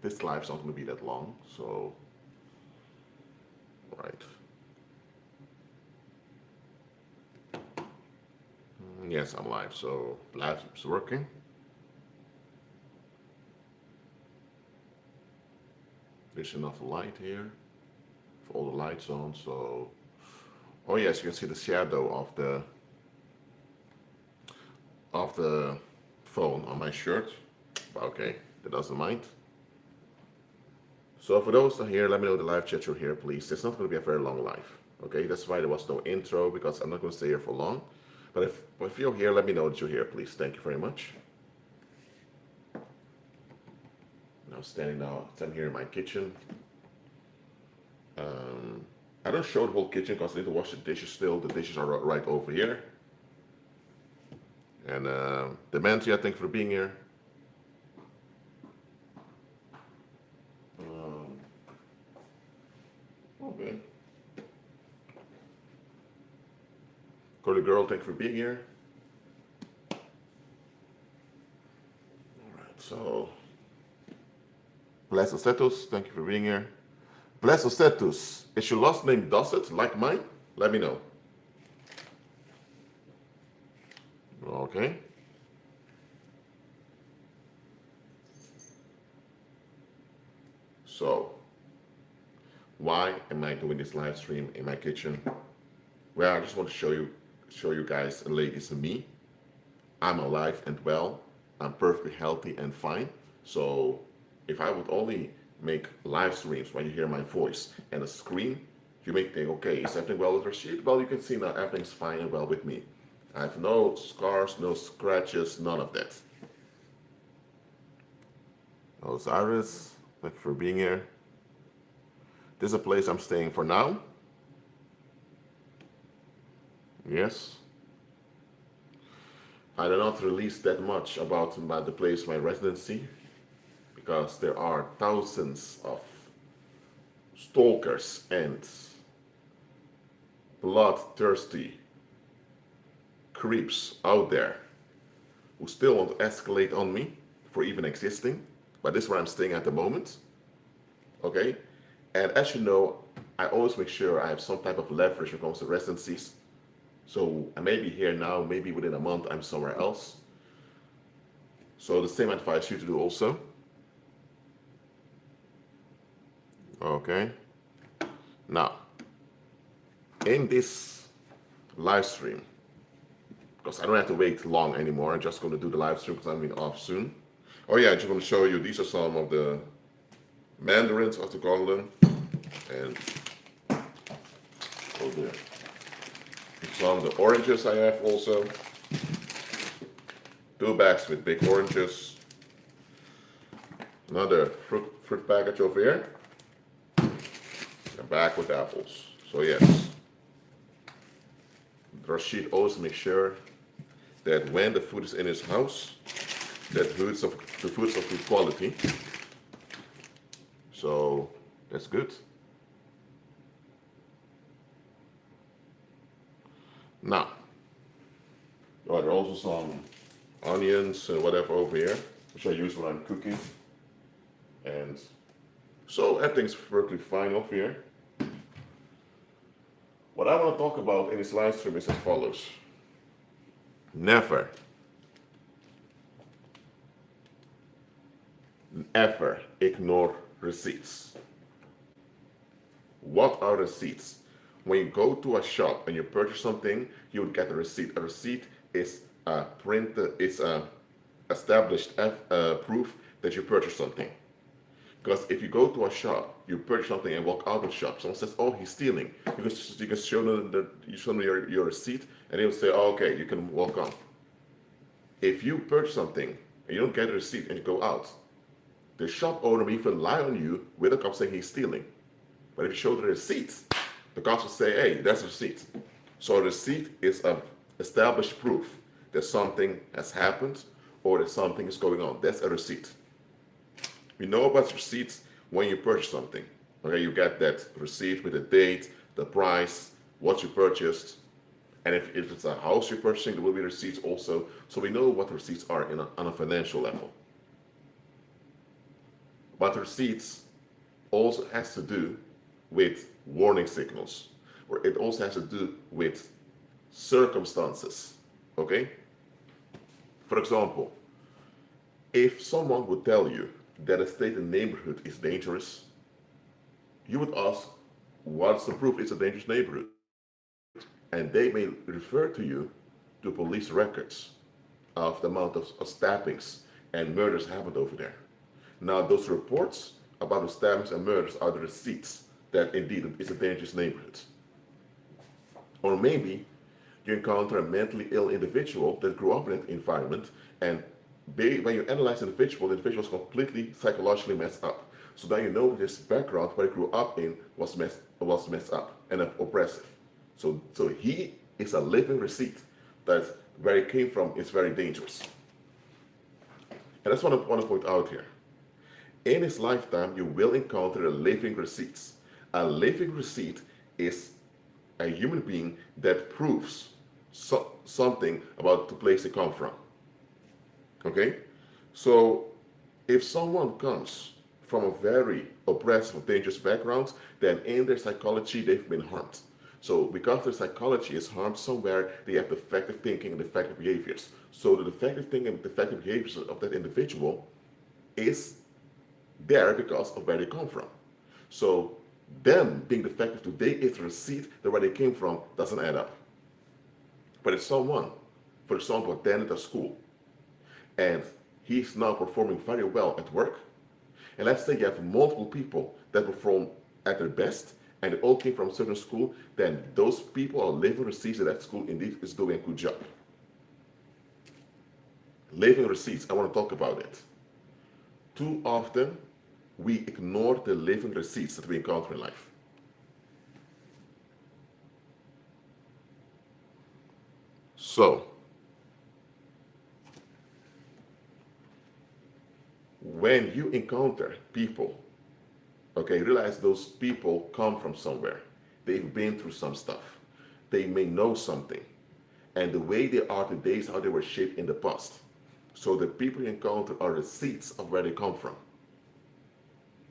this live is not going to be that long, so right. Yes, I'm live, so live is working. There's enough light here for all the lights on, so oh yes, you can see the shadow of the phone on my shirt. Okay, that doesn't mind. So for those that are here, let me know the live chat you're here, please. It's not going to be a very long live. Okay, that's why there was no intro, because I'm not going to stay here for long. But if you're here, let me know that you're here, please. Thank you very much. I'm standing here in my kitchen. I don't show the whole kitchen because I need to wash the dishes still. The dishes are right over here. And Dementia, thank you for being here. Okay. Curly Girl, thank you for being here. Alright, so Blessed Status, thank you for being here. Blessed Status, is your last name Dossett, like mine? Let me know. Okay. So, why am I doing this live stream in my kitchen? Well, I just want to show you guys and ladies and me. I'm alive and well. I'm perfectly healthy and fine. So, if I would only make live streams when you hear my voice and a screen, you may think, okay, is everything well with Rashid? Well, you can see now everything's fine and well with me. I have no scars, no scratches, none of that. Osiris, thank you for being here. This is a place I'm staying for now. Yes. I do not release that much about the place, my residency, because there are thousands of stalkers and bloodthirsty creeps out there who still want to escalate on me for even existing. But this is where I'm staying at the moment. Okay? And as you know, I always make sure I have some type of leverage when it comes to residencies. So I may be here now, maybe within a month I'm somewhere else. So the same advice you to do also. Okay. Now, in this live stream, because I don't have to wait long anymore, I'm just going to do the live stream because I'm going off soon. Oh yeah, I just want to show you, these are some of the mandarins, as to call them. And oh dear. Some of the oranges I have also. 2 bags with big oranges. Another fruit package over here. A bag with apples. So yes. Rashid always makes sure that when the food is in his house, that the food's of good quality. So that's good. Now, there are also some onions and whatever over here, which I use when I'm cooking. And so everything's perfectly fine over here. What I want to talk about in this live stream is as follows. Never, ever ignore receipts. What are receipts? When you go to a shop and you purchase something, you would get a receipt. A receipt is a established proof that you purchased something. Because if you go to a shop, you purchase something and walk out of the shop, someone says, "Oh, he's stealing." You can show them your receipt, and they will say, "Oh, okay, you can walk on." If you purchase something and you don't get a receipt and you go out, the shop owner may even lie on you with a cop saying he's stealing. But if you show the receipt, the cops will say, "Hey, that's a receipt." So a receipt is an established proof that something has happened or that something is going on. That's a receipt. You know about receipts when you purchase something. Okay, you get that receipt with the date, the price, what you purchased. And if it's a house you're purchasing, there will be receipts also. So we know what receipts are on a financial level. But receipts also has to do with warning signals, or it also has to do with circumstances. Okay? For example, if someone would tell you that a state and neighborhood is dangerous, you would ask, what's the proof it's a dangerous neighborhood? And they may refer to you to police records of the amount of stabbings and murders happened over there. Now, those reports about the stabbings and murders are the receipts that indeed it's a dangerous neighborhood. Or maybe you encounter a mentally ill individual that grew up in that environment, and when you analyze the individual is completely psychologically messed up. So now you know that his background, what he grew up in, was messed up and oppressive. So he is a living receipt that where he came from is very dangerous. And that's what I want to point out here. In his lifetime, you will encounter a living receipts. A living receipt is a human being that proves something about the place they come from. Okay? So if someone comes from a very oppressive, dangerous background, then in their psychology, they've been harmed. So because their psychology is harmed somewhere, they have defective thinking and defective behaviors. So the defective thinking and defective behaviors of that individual is there because of where they come from. So them being defective today is a receipt that where they came from doesn't add up. But if someone, for example, attended a school and he's now performing very well at work, and let's say you have multiple people that perform at their best and they all came from a certain school, then those people are living receipts that school indeed is doing a good job. Living receipts, I want to talk about it. Too often, we ignore the living receipts that we encounter in life. So, when you encounter people, okay, realize those people come from somewhere. They've been through some stuff. They may know something. And the way they are today is how they were shaped in the past. So the people you encounter are receipts of where they come from.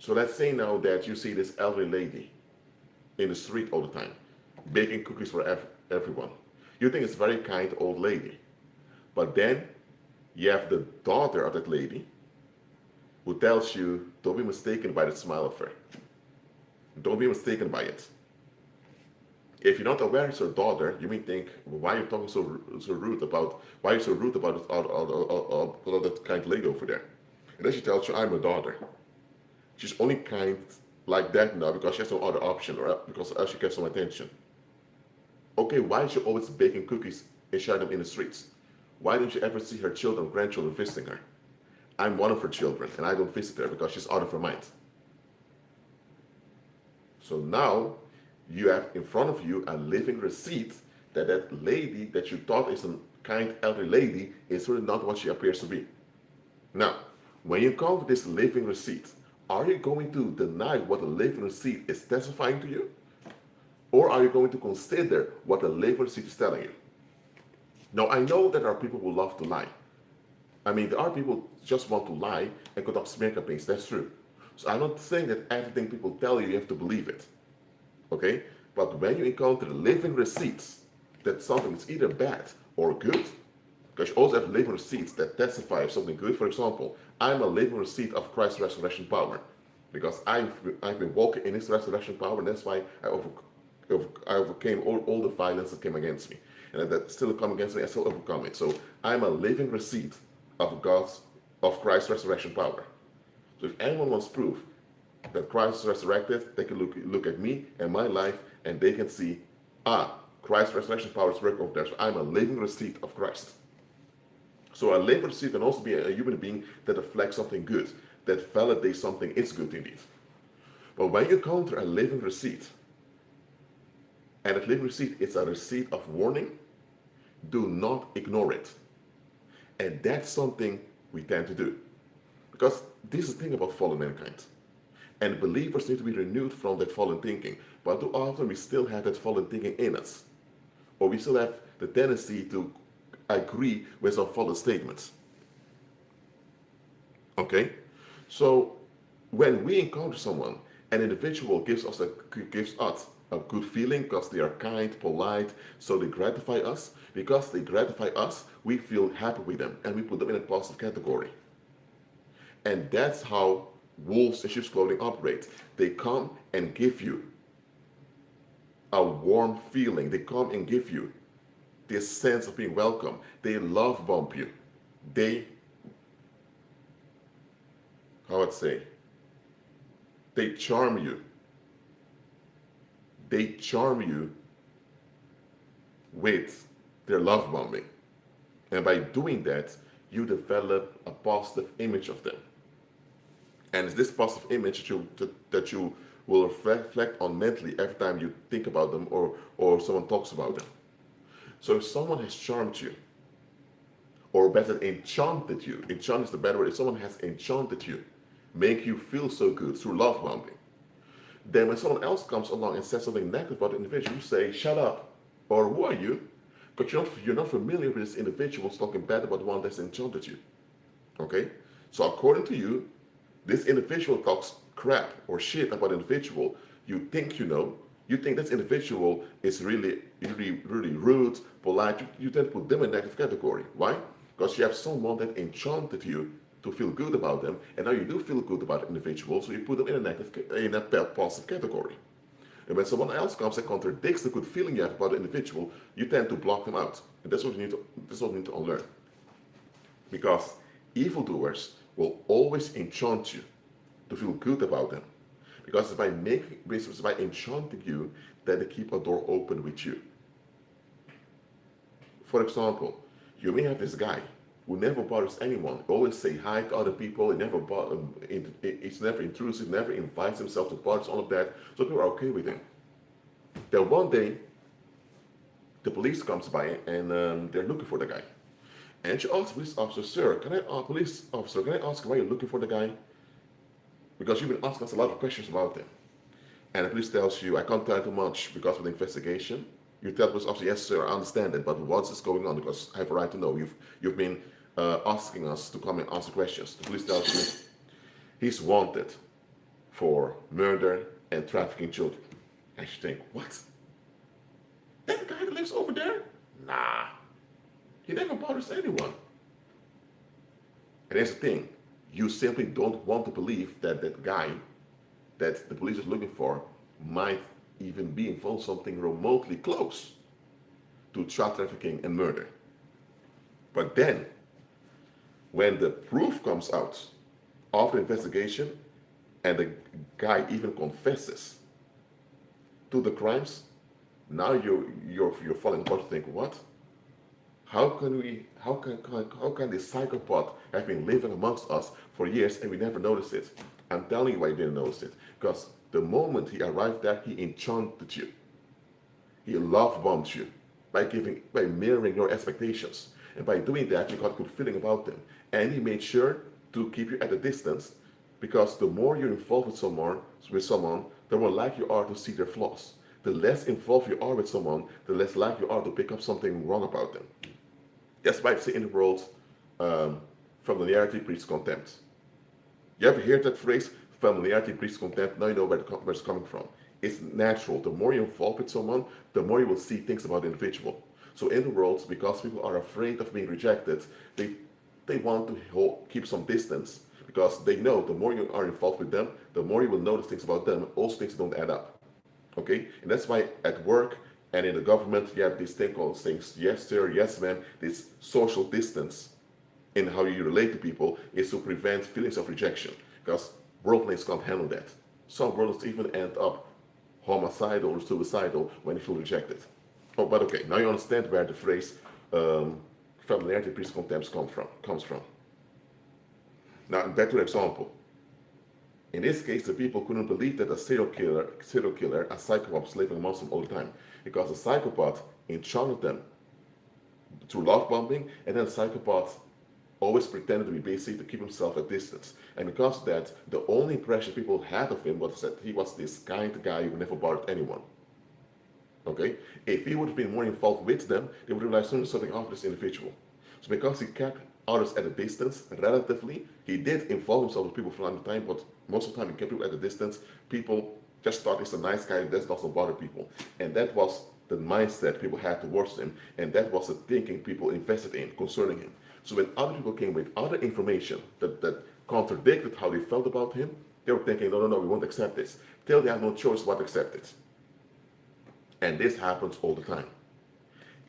So let's say now that you see this elderly lady in the street all the time, baking cookies for everyone. You think it's a very kind old lady. But then you have the daughter of that lady who tells you, don't be mistaken by the smile of her. Don't be mistaken by it. If you're not aware it's her daughter, you may think, why are you talking so rude about, why are you so rude about that kind lady over there? And then she tells you, I'm a daughter. She's only kind like that now because she has no other option or because she gets some attention. Okay, why is she always baking cookies and sharing them in the streets? Why don't you ever see her children, grandchildren visiting her? I'm one of her children and I don't visit her because she's out of her mind. So now you have in front of you a living receipt that that lady that you thought is a kind elderly lady is really not what she appears to be. Now, when you come to this living receipt, are you going to deny what the living receipt is testifying to you? Or are you going to consider what the living receipt is telling you? Now, I know that there are people who love to lie. I mean, there are people who just want to lie and conduct smear campaigns. That's true. So I'm not saying that everything people tell you, you have to believe it. Okay? But when you encounter living receipts that something is either bad or good, because you also have living receipts that testify of something good. For example, I'm a living receipt of Christ's resurrection power because I've been walking in his resurrection power, and that's why I overcame all the violence that came against me. And that still come against me, I still overcome it. So I'm a living receipt of Christ's resurrection power. So if anyone wants proof that Christ is resurrected, they can look at me and my life, and they can see, Christ's resurrection power is working over there. So I'm a living receipt of Christ. So a living receipt can also be a human being that reflects something good, that validates something is good indeed. But when you encounter a living receipt, and that living receipt is a receipt of warning, do not ignore it. And that's something we tend to do. Because this is the thing about fallen mankind. And believers need to be renewed from that fallen thinking. But too often we still have that fallen thinking in us. Or we still have the tendency to agree with some fallen statements. Okay? So when we encounter someone, an individual gives us a good feeling because they are kind, polite, so they gratify us. Because they gratify us, we feel happy with them and we put them in a positive category. And that's how wolves in sheep's clothing operate. They come and give you a warm feeling. They come and give you this sense of being welcome. They love bump you. They, how I'd say, they charm you. They charm you with their love bombing. And by doing that, you develop a positive image of them. And it's this positive image that you will reflect on mentally every time you think about them or someone talks about them. So if someone has charmed you, or better, enchanted you, enchant is the better word, if someone has enchanted you, make you feel so good through love bombing, then when someone else comes along and says something negative about the individual, you say, shut up, or who are you? But you're not familiar with this individual talking bad about the one that's enchanted you. Okay? So according to you, this individual talks crap or shit about an individual you think you know. You think this individual is really rude, polite. You then put them in negative category. Why? Because you have someone that enchanted you to feel good about them, and now you do feel good about the individual, so you put them in a positive category. And when someone else comes and contradicts the good feeling you have about the individual, you tend to block them out. And that's what you need to unlearn. Because evildoers will always enchant you to feel good about them. Because it's by enchanting you that they keep a door open with you. For example, you may have this guy who never bothers anyone, always say hi to other people, he's never intrusive, never invites himself to parties, all of that, so people are okay with him. Then one day, the police comes by and they're looking for the guy. And she asks the police officer, sir, police officer, can I ask why you're looking for the guy? Because you've been asking us a lot of questions about him. And the police tells you, I can't tell you too much because of the investigation. You tell the police officer, yes sir, I understand it, but what is going on? Because I have a right to know. You've been asking us to come and answer questions. The police tells you, he's wanted for murder and trafficking children. And you think, what? That guy that lives over there? Nah, he never bothers anyone. And here's the thing, you simply don't want to believe that that guy that the police is looking for might even be involved something remotely close to child trafficking and murder. But then, when the proof comes out of the investigation and the guy even confesses to the crimes, now you're falling apart to think, what? How can this psychopath have been living amongst us for years and we never noticed it? I'm telling you why you didn't notice it. Because the moment he arrived there, he enchanted you. He love bombed you by mirroring your expectations. And by doing that, you got a good feeling about them. And he made sure to keep you at a distance, because the more you're involved with someone, the more likely you are to see their flaws. The less involved you are with someone, the less likely you are to pick up something wrong about them. That's why I say in the world, familiarity breeds contempt. You ever hear that phrase, familiarity breeds contempt? Now you know where it's coming from. It's natural. The more you're involved with someone, the more you will see things about the individual. So in the world, because people are afraid of being rejected, they want to keep some distance, because they know the more you are involved with them, the more you will notice things about them, also things don't add up. Okay? And that's why at work and in the government, you have this thing called things, yes sir, yes ma'am, this social distance in how you relate to people is to prevent feelings of rejection, because worldlings can't handle that. Some worldlings even end up homicidal or suicidal when they feel rejected. Oh, but okay, now you understand where the phrase familiarity breeds contempt comes from. Now back to the example. In this case, the people couldn't believe that a serial killer, a psychopath, was living amongst them all the time, because the psychopath enchanted them through love bombing, and then the psychopath always pretended to be busy to keep himself at distance. And because of that, the only impression people had of him was that he was this kind guy who never bothered anyone. Okay? If he would have been more involved with them, they would realize something off this individual. So because he kept others at a distance, relatively, he did involve himself with people from time to time, but most of the time he kept people at a distance. People just thought he's a nice guy that doesn't bother people. And that was the mindset people had towards him, and that was the thinking people invested in concerning him. So when other people came with other information that contradicted how they felt about him, they were thinking, no, no, no, we won't accept this. Till they had no choice but to accept it. And this happens all the time.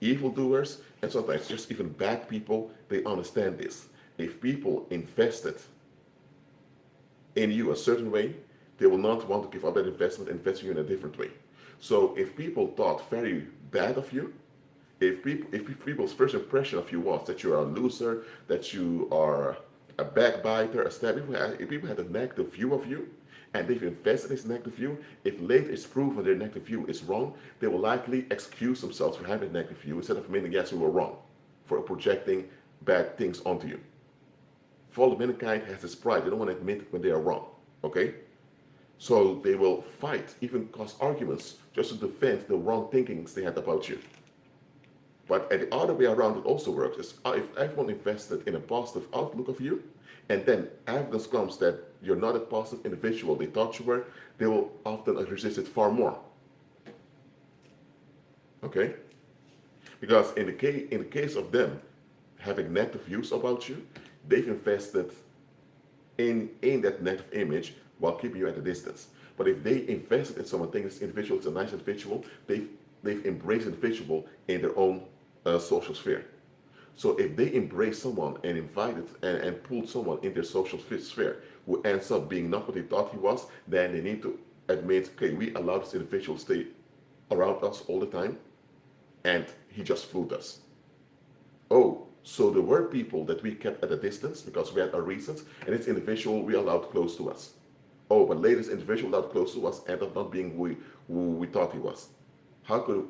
Evildoers, and sometimes just even bad people, they understand this. If people invested in you a certain way, they will not want to give up that investment and invest in you in a different way. So if people thought very bad of you, if people's first impression of you was that you are a loser, that you are a backbiter, a stab, if people had a negative view of you, and they've invested in this negative view, if later it's proven their negative view is wrong, they will likely excuse themselves for having a negative view instead of admitting, yes, we were wrong, for projecting bad things onto you. Fallen mankind has this pride. They don't want to admit when they are wrong, okay? So they will fight, even cause arguments, just to defend the wrong thinkings they had about you. But at the other way around, it also works. Is if everyone invested in a positive outlook of you, and then evidence comes that you're not a positive individual they thought you were, they will often resist it far more. Okay? Because in the case of them having negative views about you, they've invested in that negative image while keeping you at a distance. But if they invested in someone thinking this individual is a nice individual, they've embraced the individual in their own social sphere. So if they embrace someone and invited and pulled someone in their social sphere who ends up being not what they thought he was, then they need to admit, okay, we allowed this individual to stay around us all the time, and he just fooled us. Oh, so there were people that we kept at a distance because we had our reasons, and this individual we allowed close to us. Oh, but later this individual allowed close to us ended up not being who we thought he was. How could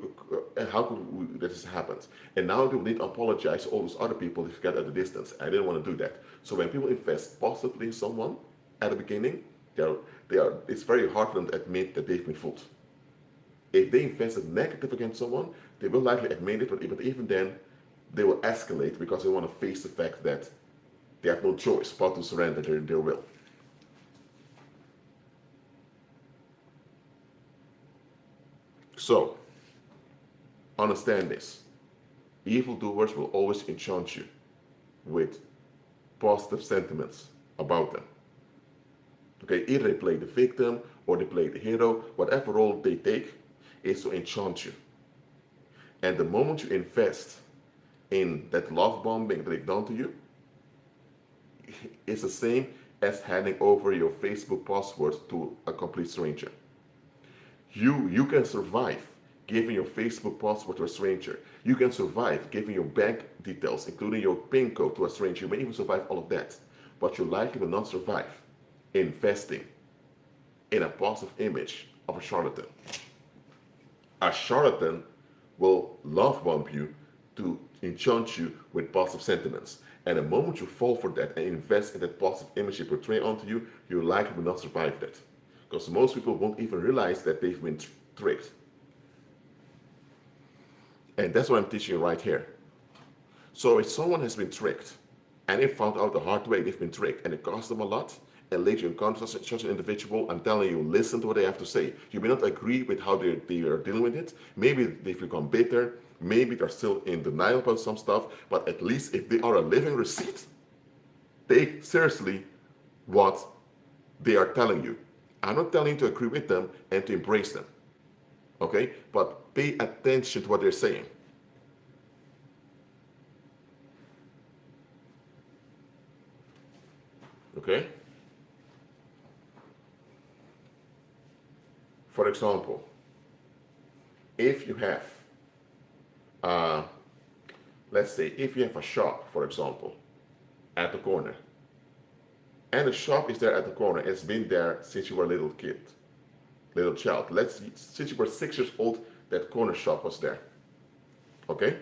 this happen? And now they need to apologize to all those other people that got at a distance. I didn't want to do that. So when people invest positively in someone at the beginning, it's very hard for them to admit that they've been fooled. If they invested negative against someone, they will likely admit it, but even then, they will escalate because they want to face the fact that they have no choice but to surrender their will. So, understand this. Evildoers will always enchant you with positive sentiments about them. Okay, either they play the victim or they play the hero, whatever role they take is to enchant you. And the moment you invest in that love bombing that they've done to you, it's the same as handing over your Facebook password to a complete stranger. You can survive giving your Facebook password to a stranger. You can survive giving your bank details, including your PIN code, to a stranger. You may even survive all of that. But you likely will not survive investing in a positive image of a charlatan. A charlatan will love bomb you to enchant you with positive sentiments. And the moment you fall for that and invest in that positive image they portray onto you, you likely will not survive that. Because most people won't even realize that they've been tricked. And that's what I'm teaching you right here. So if someone has been tricked, and they found out the hard way they've been tricked, and it cost them a lot, and later you encounter such an individual, I'm telling you, listen to what they have to say. You may not agree with how they are dealing with it. Maybe they've become bitter. Maybe they're still in denial about some stuff. But at least if they are a living receipt, take seriously what they are telling you. I'm not telling you to agree with them and to embrace them. Okay? But pay attention to what they're saying. Okay? For example, if you have, let's say, if you have a shop, for example, at the corner, and the shop is there at the corner, it's been there since you were a little kid, little child. Since you were 6 years old, that corner shop was there. Okay?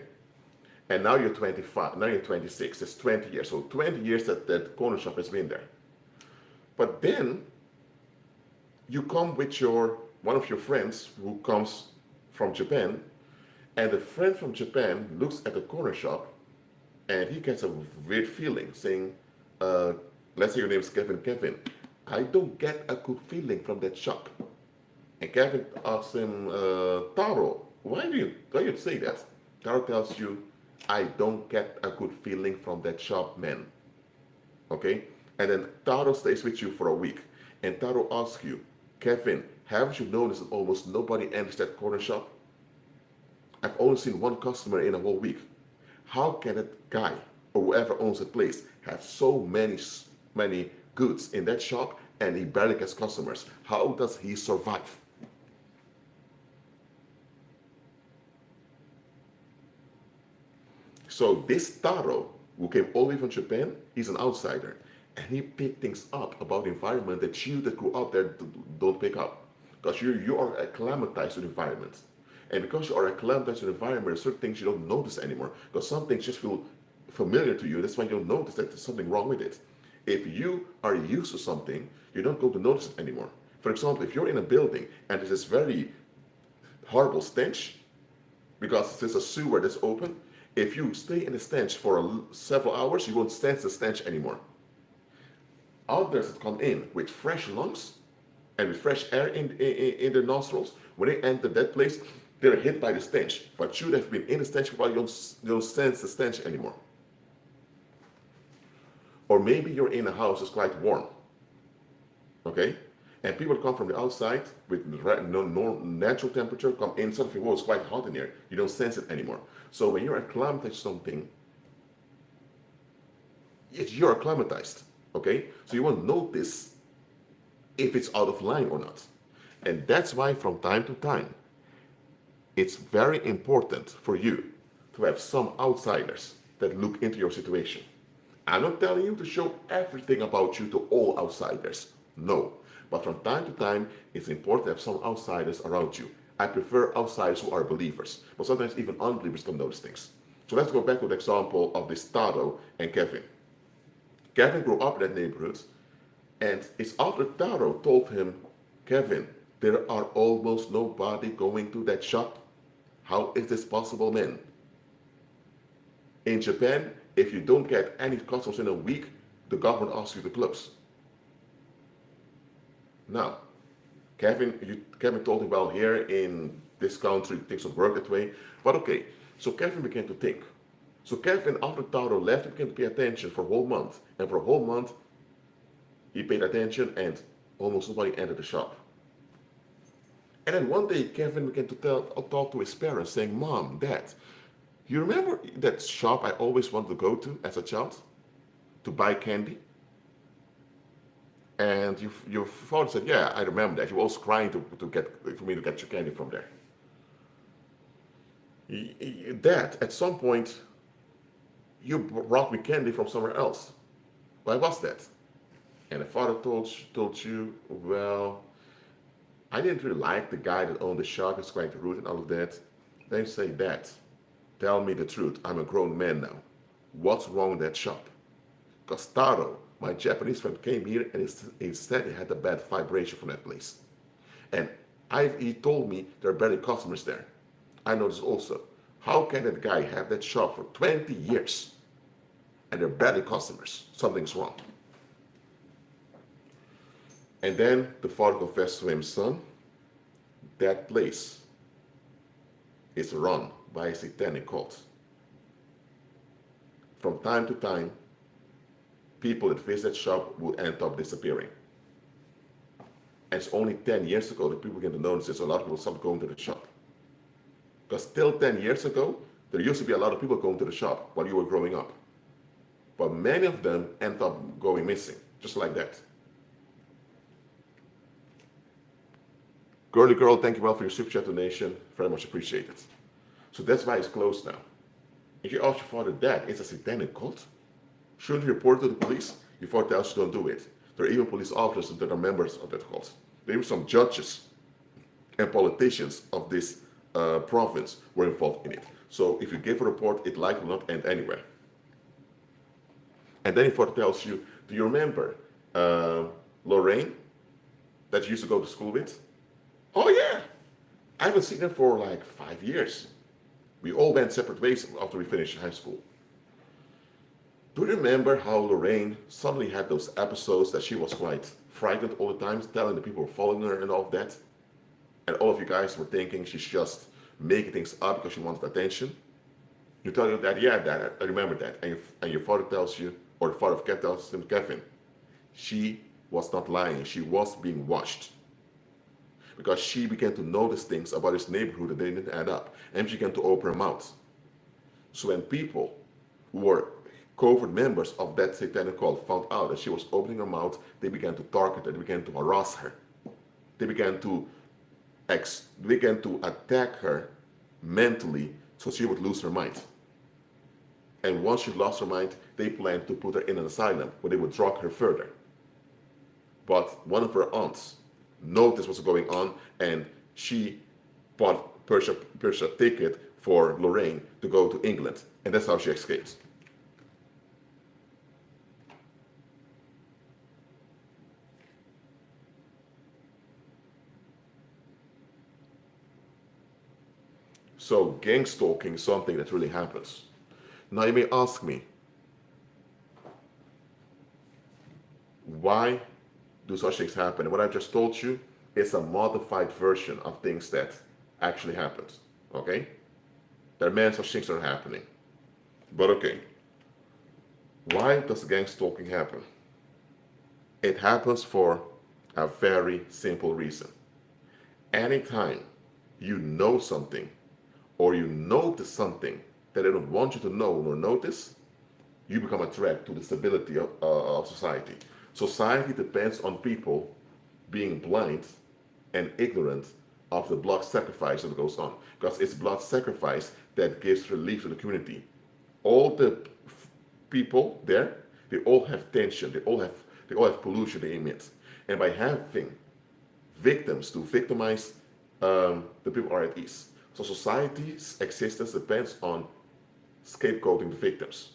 And now you're 25, now you're 26, it's 20 years. So 20 years that corner shop has been there. But then you come with one of your friends who comes from Japan, and the friend from Japan looks at the corner shop and he gets a weird feeling saying, let's say your name is Kevin. Kevin, I don't get a good feeling from that shop. And Kevin asks him, Taro, why you say that? Taro tells you, I don't get a good feeling from that shop, man. Okay? And then Taro stays with you for a week. And Taro asks you, Kevin, haven't you noticed that almost nobody enters that corner shop? I've only seen one customer in a whole week. How can that guy or whoever owns the place have so many goods in that shop and he barely gets customers? How does he survive? So this Taro, who came all the way from Japan, he's an outsider. And he picked things up about the environment that you that grew up there don't pick up. Because you are acclimatized to the environment. And because you are acclimatized to the environment, there are certain things you don't notice anymore. Because some things just feel familiar to you. That's why you don't notice that there's something wrong with it. If you are used to something, you don't go to notice it anymore. For example, if you're in a building and there's this very horrible stench, because there's a sewer that's open, if you stay in the stench for several hours, you won't sense the stench anymore. Others that come in with fresh lungs and with fresh air in their nostrils, when they enter that place, they're hit by the stench. But you that have been in the stench for a while, you don't sense the stench anymore. Or maybe you're in a house that's quite warm, okay? And people come from the outside with natural temperature, come in, suddenly, whoa, it's quite hot in here. You don't sense it anymore. So when you're acclimatized to something, you're acclimatized, okay? So you won't notice if it's out of line or not. And that's why from time to time, it's very important for you to have some outsiders that look into your situation. I'm not telling you to show everything about you to all outsiders. No. But from time to time, it's important to have some outsiders around you. I prefer outsiders who are believers. But sometimes even unbelievers can notice things. So let's go back to the example of this Taro and Kevin. Kevin grew up in that neighborhood. And it's after Taro told him, Kevin, there are almost nobody going to that shop. How is this possible, man? In Japan, if you don't get any customers in a week, the government asks you to close. Now, Kevin told him, well, here in this country, things don't work that way. But okay, so Kevin began to think. So Kevin, after Taro left, he began to pay attention for a whole month. And for a whole month, he paid attention and almost nobody entered the shop. And then one day, Kevin began to talk to his parents, saying, Mom, Dad, you remember that shop I always wanted to go to as a child to buy candy? And your father said, yeah, I remember that. You were also crying for me to get your candy from there. Dad, at some point, you brought me candy from somewhere else. Why was that? And the father told you, well, I didn't really like the guy that owned the shop. He was quite rude and all of that. Then you say, Dad, tell me the truth. I'm a grown man now. What's wrong with that shop? Because Taro, my Japanese friend, came here and he said he had a bad vibration from that place. And he told me there are barely customers there. I noticed also, how can that guy have that shop for 20 years and there are barely customers? Something's wrong. And then the father confessed to him, son, that place is run by a satanic cult. From time to time, people that visit that shop will end up disappearing. And it's only 10 years ago that people began to notice this. A lot of people stopped going to the shop. Because till 10 years ago, there used to be a lot of people going to the shop while you were growing up. But many of them end up going missing, just like that. Girly girl, thank you well for your super chat donation. Very much appreciated. So that's why it's closed now. If you ask your father, Dad, it's a satanic cult? Shouldn't you report to the police? Your father tells you don't do it. There are even police officers that are members of that cult. There are some judges and politicians of this province were involved in it. So if you give a report, it likely will not end anywhere. And then your father tells you, do you remember Lorraine that you used to go to school with? Oh yeah, I haven't seen her for like 5 years. We all went separate ways after we finished high school. Do you remember how Lorraine suddenly had those episodes that she was quite frightened all the time, telling the people were following her and all of that? And all of you guys were thinking she's just making things up because she wanted attention. You tell your dad, yeah, dad, I remember that. And your father tells you, or the father of Kat tells him, Kevin, she was not lying. She was being watched. Because she began to notice things about his neighborhood that didn't add up. And she began to open her mouth. So when people who were covert members of that satanic cult found out that she was opening her mouth, they began to target her, they began to harass her. They began to attack her mentally so she would lose her mind. And once she lost her mind, they planned to put her in an asylum where they would drug her further. But one of her aunts noticed what's going on, and she purchased a ticket for Lorraine to go to England. And that's how she escaped. So gang stalking is something that really happens. Now you may ask me, why do such things happen? And what I just told you is a modified version of things that actually happened. Okay? There are many such things that are happening. But okay, why does gang stalking happen? It happens for a very simple reason. Anytime you know something or you notice something that they don't want you to know or notice, you become a threat to the stability of society. Society depends on people being blind and ignorant of the blood sacrifice that goes on, because it's blood sacrifice that gives relief to the community. All the people there, they all have tension, they all have pollution they emit, and by having victims to victimize, the people are at ease. So society's existence depends on scapegoating the victims.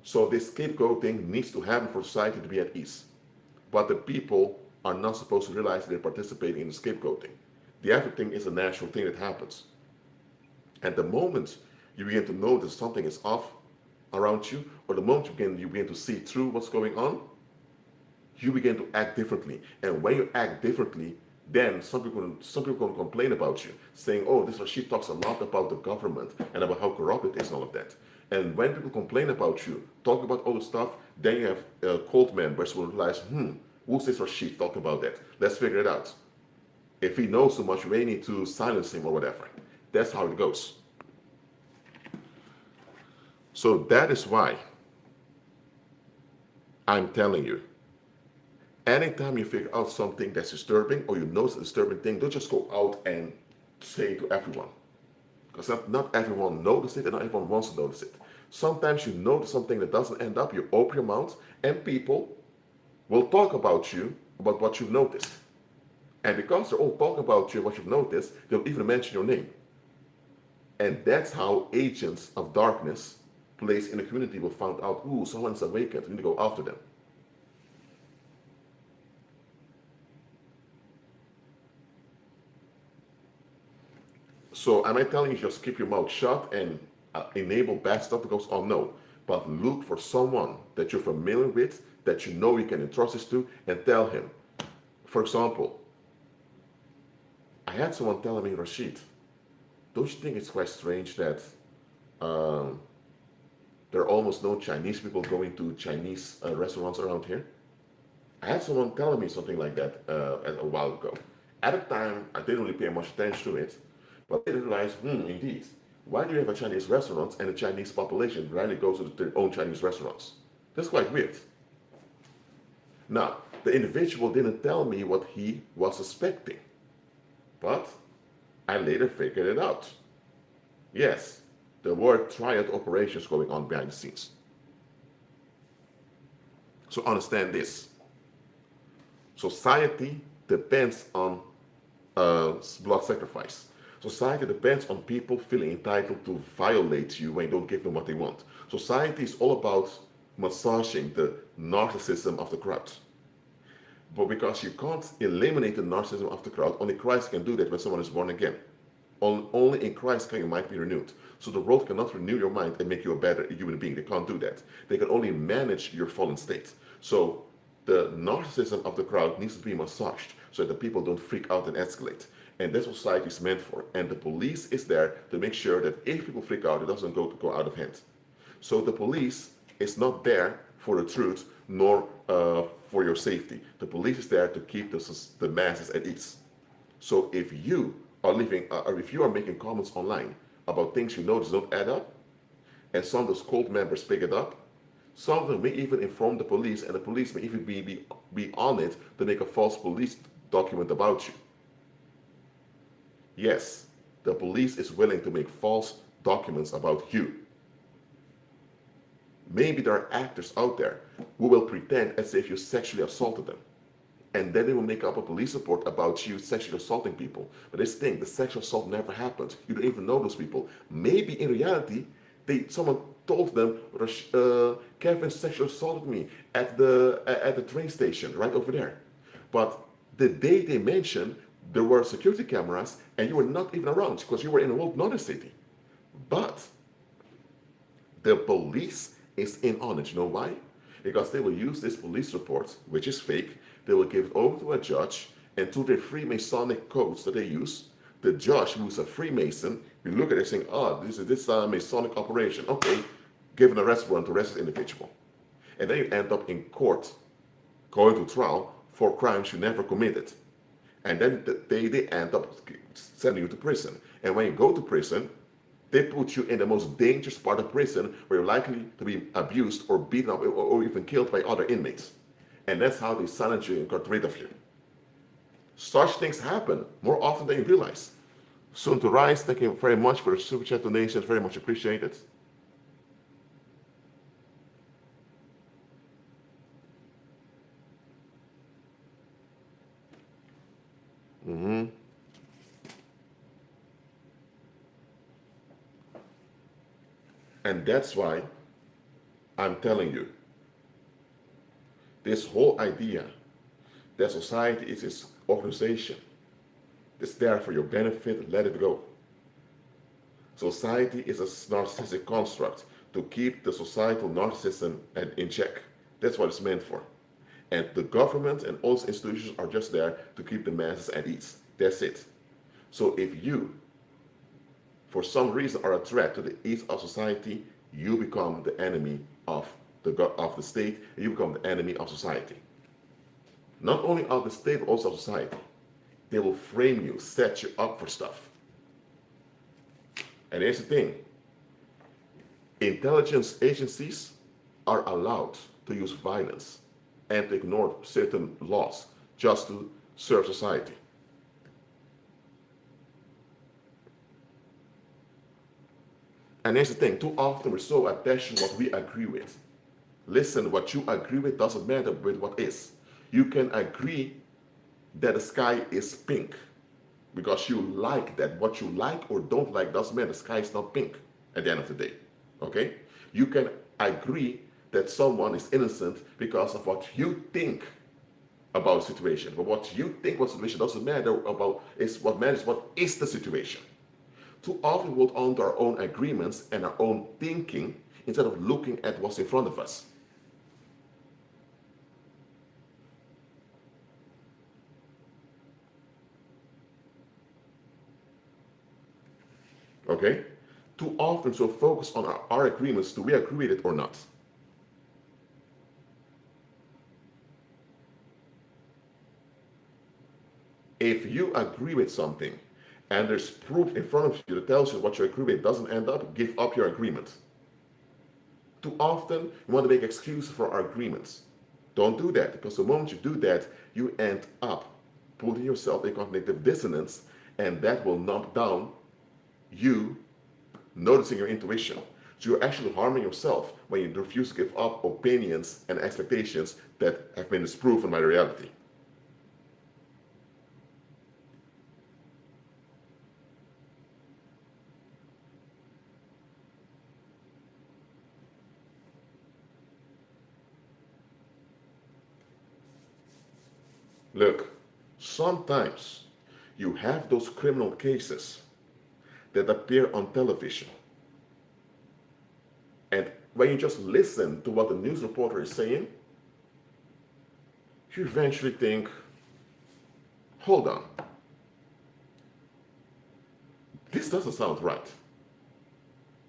So this scapegoating needs to happen for society to be at ease. But the people are not supposed to realize they're participating in the scapegoating. The everything is a natural thing that happens. And the moment you begin to notice something is off around you, or the moment you begin to see through what's going on, you begin to act differently. And when you act differently, then some people going to complain about you, saying, oh, this or she talks a lot about the government and about how corrupt it is and all of that. And when people complain about you, talk about all the stuff, then you have cult members who realize, who's this or she talking about that? Let's figure it out. If he knows so much, we may need to silence him or whatever. That's how it goes. So that is why I'm telling you, anytime you figure out something that's disturbing or you notice a disturbing thing, don't just go out and say it to everyone. Because not everyone notices it and not everyone wants to notice it. Sometimes you notice something that doesn't end up, you open your mouth, and people will talk about you, about what you've noticed. And because they're all talking about you, what you've noticed, they'll even mention your name. And that's how agents of darkness placed in the community will find out, ooh, someone's awakened, we need to go after them. So am I telling you just keep your mouth shut and enable bad stuff that goes on? No. But look for someone that you're familiar with, that you know you can entrust this to, and tell him. For example, I had someone telling me, Rashid, don't you think it's quite strange that there are almost no Chinese people going to Chinese restaurants around here? I had someone telling me something like that a while ago. At the time, I didn't really pay much attention to it, but I realized, indeed, why do you have a Chinese restaurant and the Chinese population rarely goes to their own Chinese restaurants? That's quite weird. Now, the individual didn't tell me what he was suspecting, but I later figured it out. Yes, there were triad operations going on behind the scenes. So understand this. Society depends on blood sacrifice. Society depends on people feeling entitled to violate you when you don't give them what they want. Society is all about massaging the narcissism of the crowd. But because you can't eliminate the narcissism of the crowd, only Christ can do that when someone is born again. Only in Christ can your mind be renewed. So the world cannot renew your mind and make you a better human being. They can't do that. They can only manage your fallen state. So the narcissism of the crowd needs to be massaged so that the people don't freak out and escalate. And that's what society is meant for. And the police is there to make sure that if people freak out, it doesn't go out of hand. So the police is not there for the truth nor for your safety. The police is there to keep the masses at ease. So if you are living, or if you are making comments online about things you notice don't add up, and some of those cult members pick it up, some of them may even inform the police, and the police may even be on it to make a false police document about you. Yes, the police is willing to make false documents about you. Maybe there are actors out there who will pretend as if you sexually assaulted them. And then they will make up a police report about you sexually assaulting people. But this thing, the sexual assault never happened. You don't even know those people. Maybe in reality, someone told them, Kevin sexually assaulted me at the train station right over there. But the day they mentioned, there were security cameras and you were not even around because you were in a world, not a city. But the police is in on it. You know why? Because they will use this police report, which is fake. They will give it over to a judge, and through their Freemasonic codes that they use, the judge, who's a Freemason, will look at it saying, this is a Masonic operation. Okay, give an arrest warrant to arrest this individual. And then you end up in court, going to trial for crimes you never committed. And then they end up sending you to prison. And when you go to prison, they put you in the most dangerous part of prison where you're likely to be abused or beaten up or even killed by other inmates. And that's how they silence you and got rid of you. Such things happen more often than you realize. Soon to Rise, thank you very much for the super chat donations, very much appreciated. And that's why I'm telling you, this whole idea that society is this organization, it's there for your benefit, let it go. Society is a narcissistic construct to keep the societal narcissism in check. That's what it's meant for. And the government and all institutions are just there to keep the masses at ease. That's it. So if you, for some reason, are a threat to the ease of society, you become the enemy of the state, and you become the enemy of society. Not only of the state, but also of society. They will frame you, set you up for stuff. And here's the thing. Intelligence agencies are allowed to use violence and to ignore certain laws just to serve society. And here's the thing, too often we're so attached to what we agree with. Listen, what you agree with doesn't matter with what is. You can agree that the sky is pink because you like that. What you like or don't like doesn't matter. The sky is not pink at the end of the day. Okay? You can agree that someone is innocent because of what you think about a situation. But what you think about a situation doesn't matter about is what matters what is the situation. Too often we hold on to our own agreements and our own thinking instead of looking at what's in front of us. Okay? Too often so focus on our agreements, do we agree with it or not? If you agree with something and there's proof in front of you that tells you what you agree with doesn't end up, give up your agreement. Too often you want to make excuses for our agreements. Don't do that, because the moment you do that, you end up putting yourself in cognitive dissonance, and that will knock down you noticing your intuition. So you're actually harming yourself when you refuse to give up opinions and expectations that have been disproven by reality. Look, sometimes you have those criminal cases that appear on television. And when you just listen to what the news reporter is saying, you eventually think, hold on, this doesn't sound right.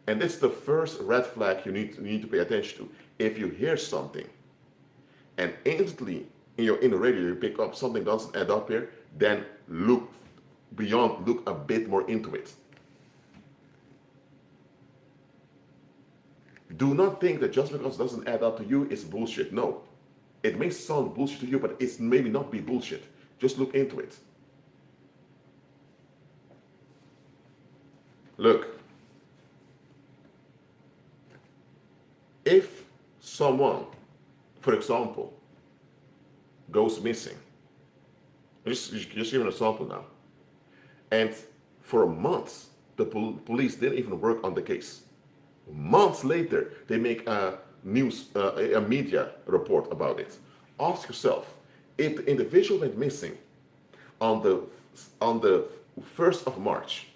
And that's the first red flag you need to pay attention to. If you hear something and instantly in the radio you pick up something doesn't add up here, then look a bit more into it. Do not think that just because it doesn't add up to you, it's bullshit. No. It may sound bullshit to you, but it's maybe not be bullshit. Just look into it. Look, if someone, for example, goes missing, just give an example now, and for months the police didn't even work on the case. Months later, they make a media report about it. Ask yourself, if the individual went missing on the 1st of March,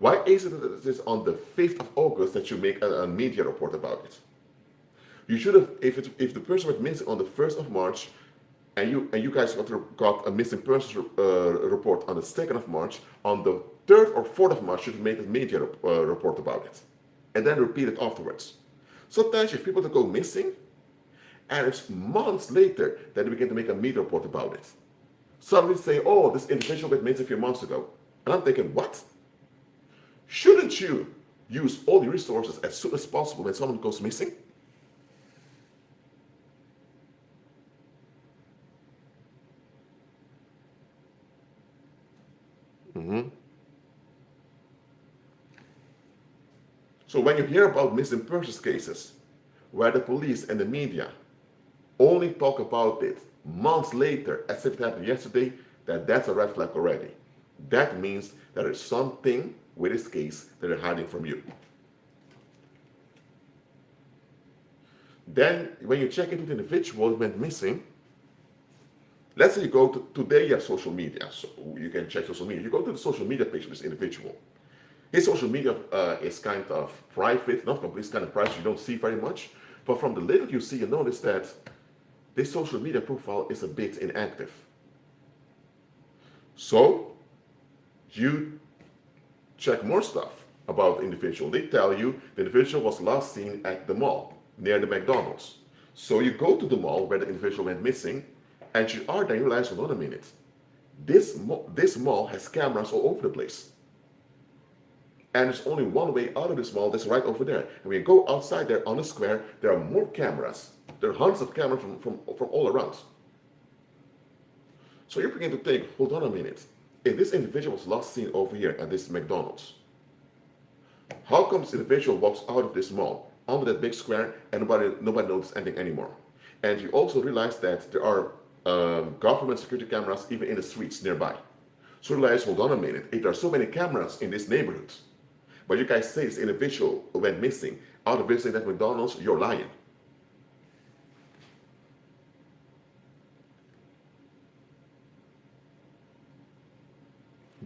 why is it that it is on the 5th of August that you make a media report about it? You should have, if the person went missing on the 1st of March, and you guys got a missing persons report on the 2nd of March, on the 3rd or 4th of March, you should have made a media report about it. And then repeat it afterwards. Sometimes you have people that go missing, and it's months later that they begin to make a media report about it. Somebody say, oh, this individual went missing a few months ago. And I'm thinking, what? Shouldn't you use all the resources as soon as possible when someone goes missing? So when you hear about missing persons cases, where the police and the media only talk about it months later, as if it happened yesterday, that's a red flag already. That means there is something with this case that they're hiding from you. Then, when you check into the individual who went missing, let's say you go to, today you have social media, so you can check social media. You go to the social media page of this individual. His social media is kind of private, not completely, it's kind of private, you don't see very much. But from the little you see, you notice that this social media profile is a bit inactive. So, you check more stuff about the individual. They tell you the individual was last seen at the mall, near the McDonald's. So you go to the mall where the individual went missing, and you are there, you realize, hold on a minute. This mall has cameras all over the place. And there's only one way out of this mall, that's right over there. And when you go outside there on the square, there are more cameras. There are hundreds of cameras from all around. So you begin to think, hold on a minute. If this individual was last seen over here at this McDonald's, how come this individual walks out of this mall onto that big square and nobody notices anything anymore? And you also realize that there are government security cameras even in the streets nearby. So you realize, hold on a minute, if there are so many cameras in this neighborhood, but you guys say this individual went missing out of visiting that McDonald's, you're lying.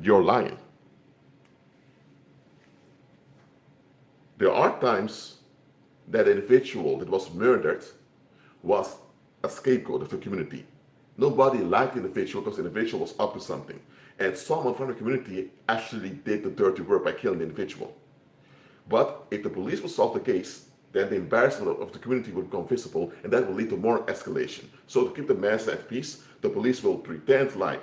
You're lying. There are times that an individual that was murdered was a scapegoat of the community. Nobody liked the individual because the individual was up to something. And someone from the community actually did the dirty work by killing the individual. But if the police will solve the case, then the embarrassment of the community will become visible, and that will lead to more escalation. So to keep the mass at peace, the police will pretend like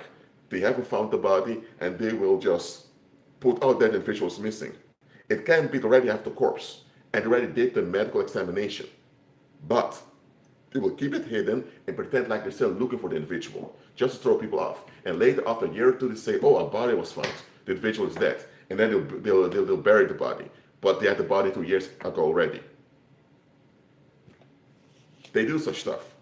they haven't found the body, and they will just put out that individual is missing. It can be they already have the corpse, and they already did the medical examination. But they will keep it hidden and pretend like they're still looking for the individual, just to throw people off. And later, after a year or two, they say, oh, a body was found. The individual is dead. And then they'll bury the body. But they had the body 2 years ago already. They do such stuff.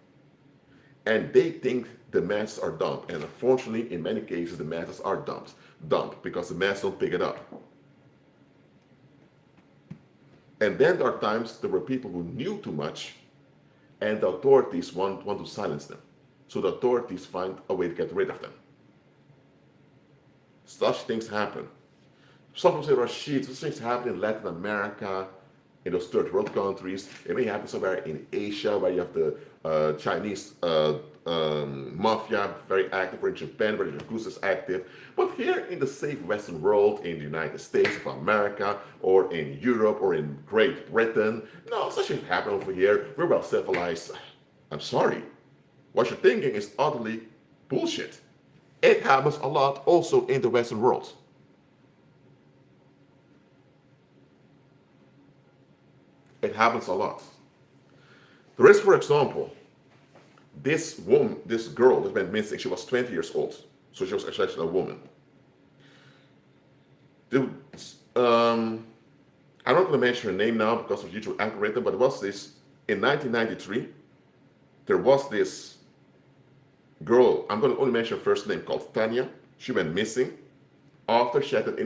And they think the masses are dumped. And unfortunately, in many cases, the masses are dumped because the masses don't pick it up. And then there are times there were people who knew too much, and the authorities want to silence them. So the authorities find a way to get rid of them. Such things happen. Some people say, Rashid, these things happen in Latin America, in those third world countries. It may happen somewhere in Asia where you have the Chinese mafia very active, or in Japan where the Yakuza is active. But here in the safe Western world, in the United States of America, or in Europe, or in Great Britain, no, such things happen over here. We're well civilized. I'm sorry. What you're thinking is utterly bullshit. It happens a lot also in the Western world. It happens a lot. There is, for example, this woman, this girl that went missing. She was 20 years old, so she was actually a woman. I'm not going to mention her name now because of YouTube algorithm, but it was this in 1993. There was this girl. I'm going to only mention her first name, called Tanya. She went missing after she had an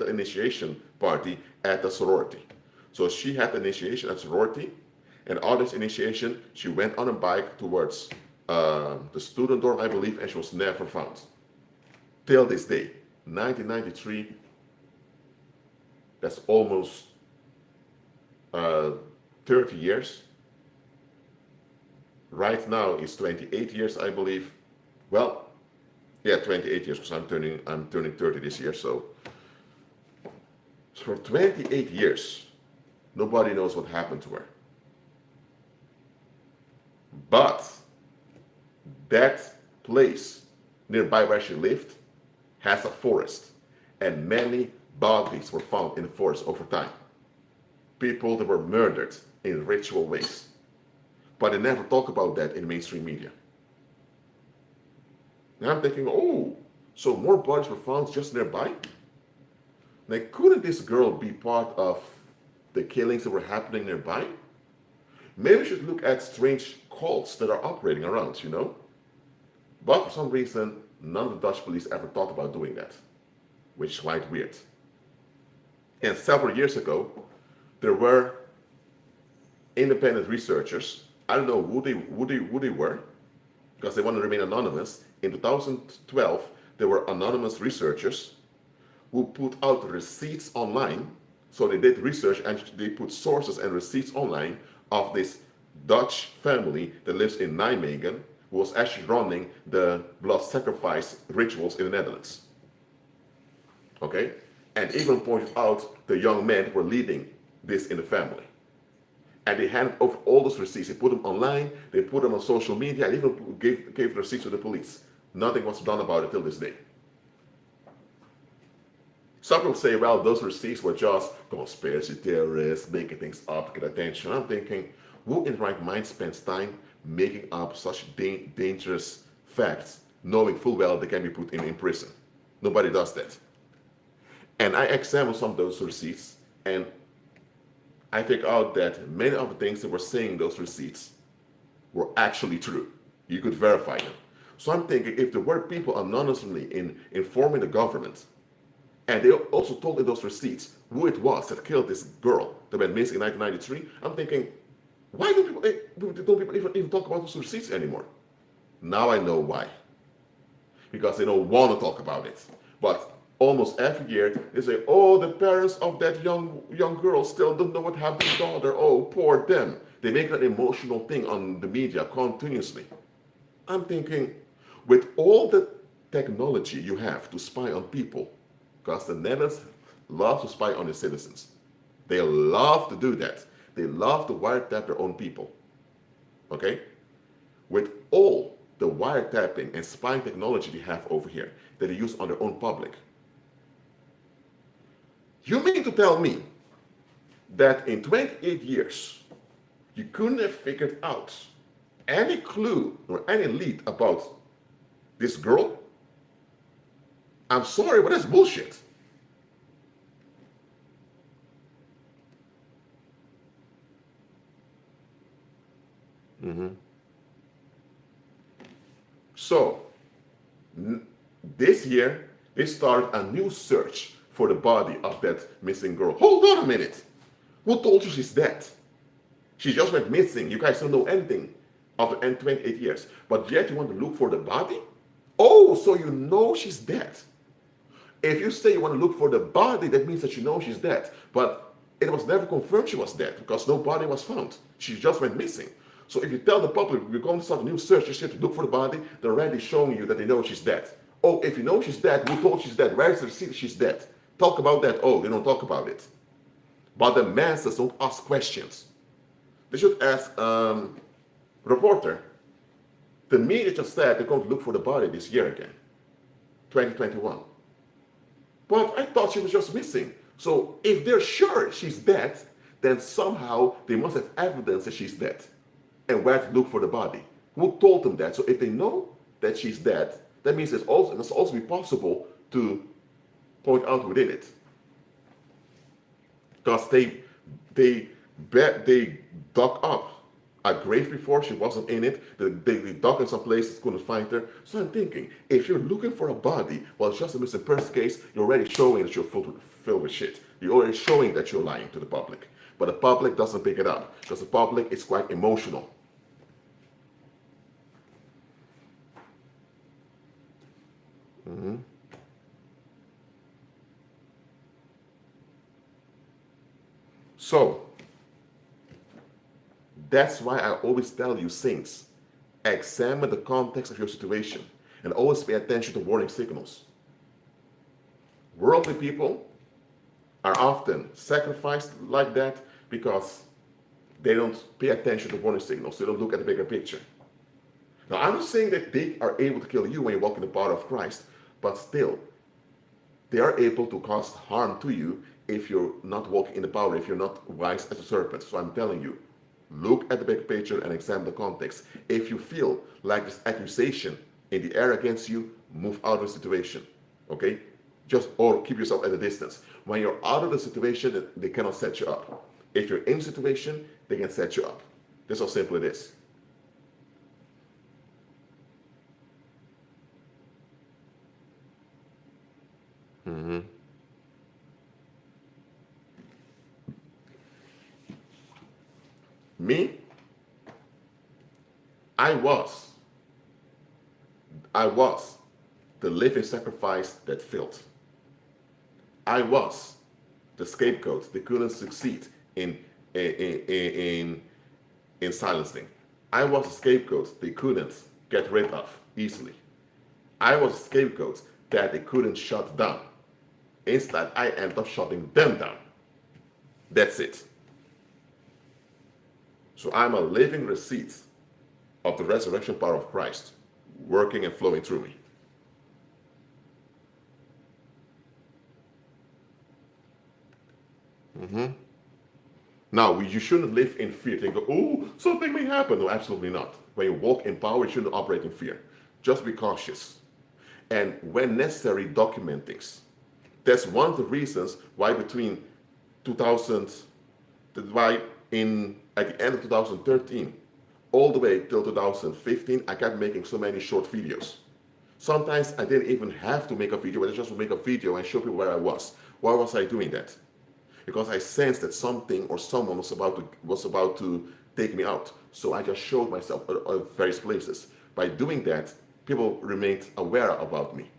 initiation party at the sorority. So she had the initiation at sorority, and after this initiation, she went on a bike towards the student dorm, I believe, and she was never found. Till this day, 1993, that's almost 30 years. Right now it's 28 years, I believe. Well, yeah, 28 years, because I'm turning 30 this year. So for 28 years, nobody knows what happened to her. But that place nearby where she lived has a forest, and many bodies were found in the forest over time. People that were murdered in ritual ways. But they never talk about that in mainstream media. And I'm thinking, oh, so more bodies were found just nearby? Like, couldn't this girl be part of the killings that were happening nearby? Maybe we should look at strange cults that are operating around, you know? But for some reason, none of the Dutch police ever thought about doing that, which is quite weird. And several years ago, there were independent researchers. I don't know who they were, because they want to remain anonymous. In 2012, there were anonymous researchers who put out receipts online. So they did research and they put sources and receipts online of this Dutch family that lives in Nijmegen, who was actually running the blood sacrifice rituals in the Netherlands. Okay? And even pointed out the young men who were leading this in the family. And they handed over all those receipts. They put them online, they put them on social media, and even gave the receipts to the police. Nothing was done about it till this day. Some people say, well, those receipts were just conspiracy theorists making things up to get attention. I'm thinking, who in the right mind spends time making up such dangerous facts, knowing full well they can be put in prison? Nobody does that. And I examined some of those receipts, and I figured out that many of the things that were saying in those receipts were actually true. You could verify them. So I'm thinking, if there were people anonymously informing the government, and they also told in those receipts who it was that killed this girl that went missing in 1993, I'm thinking, why don't people even talk about those receipts anymore? Now I know why. Because they don't want to talk about it. But almost every year they say, oh, the parents of that young girl still don't know what happened to their daughter. Oh, poor them. They make an emotional thing on the media continuously. I'm thinking, with all the technology you have to spy on people, because the Netherlands love to spy on their citizens. They love to do that. They love to wiretap their own people. Okay? With all the wiretapping and spying technology they have over here that they use on their own public, you mean to tell me that in 28 years you couldn't have figured out any clue or any lead about this girl? I'm sorry, but that's bullshit. So, this year, they started a new search for the body of that missing girl. Hold on a minute. Who told you she's dead? She just went missing. You guys don't know anything of the end 28 years. But yet you want to look for the body? Oh, so you know she's dead. If you say you want to look for the body, that means that you know she's dead. But it was never confirmed she was dead because no body was found. She just went missing. So if you tell the public we're going to start a new search, just to look for the body, they're already showing you that they know she's dead. Oh, if you know she's dead, who told she's dead? Where is the receipt she's dead? Talk about that. Oh, they don't talk about it. But the masses don't ask questions. They should ask reporter. The media just said they're going to look for the body this year again, 2021. But I thought she was just missing. So if they're sure she's dead, then somehow they must have evidence that she's dead and where to look for the body. Who told them that? So if they know that she's dead, that means it must also be possible to point out who did it. Because they dug up a grave before, she wasn't in it. They dug in some places, couldn't find her. So I'm thinking, if you're looking for a body, well, it's just a missing person case, you're already showing that you're filled with shit. You're already showing that you're lying to the public. But the public doesn't pick it up because the public is quite emotional. Mm-hmm. So, that's why I always tell you, saints, examine the context of your situation and always pay attention to warning signals. Worldly people are often sacrificed like that because they don't pay attention to warning signals. They don't look at the bigger picture. Now, I'm not saying that they are able to kill you when you walk in the power of Christ, but still, they are able to cause harm to you if you're not walking in the power, if you're not wise as a serpent. So I'm telling you, look at the big picture and examine the context. If you feel like this accusation in the air against you, move out of the situation, okay? Or keep yourself at a distance. When you're out of the situation, they cannot set you up. If you're in the situation, they can set you up. That's how simple it is. Mm-hmm. Me, I was the living sacrifice that failed. I was the scapegoat they couldn't succeed in silencing. I was a scapegoat they couldn't get rid of easily. I was a scapegoat that they couldn't shut down. Instead, I ended up shutting them down. That's it. So I'm a living receipt of the resurrection power of Christ working and flowing through me. Mm-hmm. Now, you shouldn't live in fear. Think, oh, something may happen. No, absolutely not. When you walk in power, you shouldn't operate in fear. Just be cautious. And when necessary, document things. That's one of the reasons why between 2000, why at the end of 2013, all the way till 2015, I kept making so many short videos. Sometimes I didn't even have to make a video, but I just would make a video and show people where I was. Why was I doing that? Because I sensed that something or someone was about to take me out. So I just showed myself at various places. By doing that, people remained aware about me.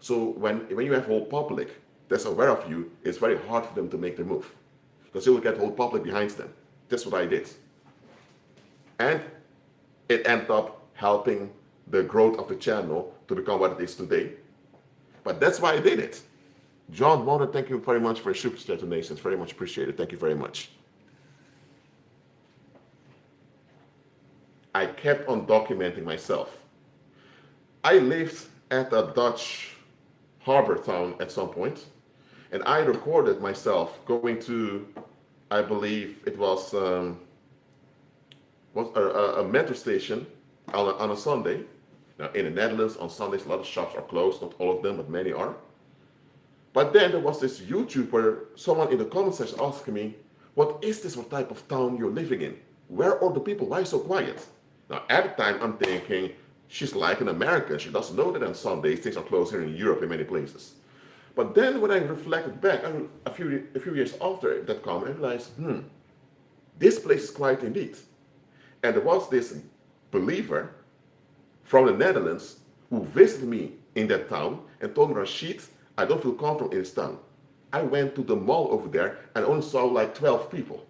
So when you have a whole public that's aware of you, it's very hard for them to make the move. Because you will get the whole public behind them. That's what I did. And it ended up helping the growth of the channel to become what it is today. But that's why I did it. John Warner, thank you very much for your super chat donations. Very much appreciated. Thank you very much. I kept on documenting myself. I lived at a Dutch harbor town at some point, and I recorded myself going to, I believe it was a metro station on a Sunday. Now in the Netherlands on Sundays a lot of shops are closed, not all of them, but many are. But then there was this YouTube where someone in the comment section asked me, what is this, what type of town you're living in? Where are the people? Why so quiet? Now at the time I'm thinking, she's like an American. She doesn't know that on Sundays things are closed here in Europe in many places. But then when I reflected back a few years after that comment, I realized, this place is quiet indeed. And there was this believer from the Netherlands who visited me in that town and told me, Rashid, I don't feel comfortable in this town. I went to the mall over there and only saw like 12 people.